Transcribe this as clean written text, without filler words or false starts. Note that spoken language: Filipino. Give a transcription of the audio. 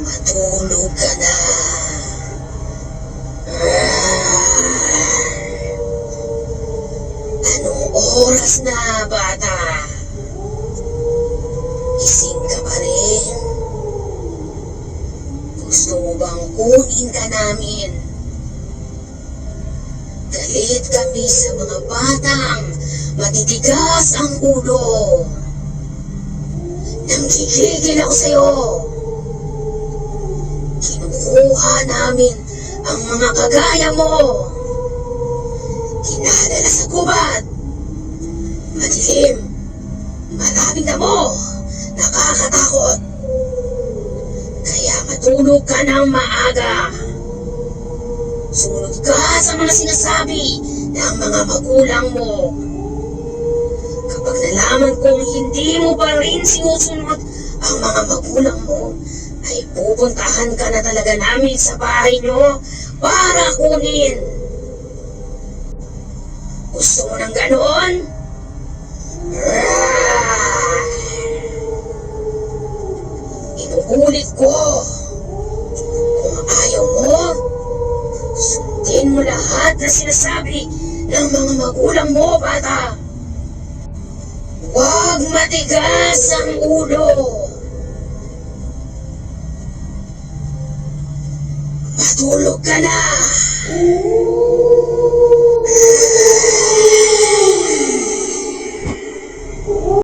Matulog ka na. Anong oras na, bata? Gising ka pa rin? Gusto mo bang kunin ka namin? Galit kami sa mga batang matitigas ang ulo. Nanggigigil ako sa'yo. Kinukuha namin ang mga kagaya mo. Dinadala sa gubat. Madilim. Maraming damo. Nakakatakot. Kaya matulog ka ng maaga. Sumunod ka sa mga sinasabi ng mga magulang mo. Kapag nalaman kong hindi mo pa rin sinusunod ang mga magulang mo, ay pupuntahan ka na talaga namin sa bahay nyo para kunin. Gusto mo ng ganon? Inuulit ko. Kung ayaw mo, sundin mo lahat na sinasabi ng mga magulang mo, bata. Huwag matigas ang ulo. Matulog ka na.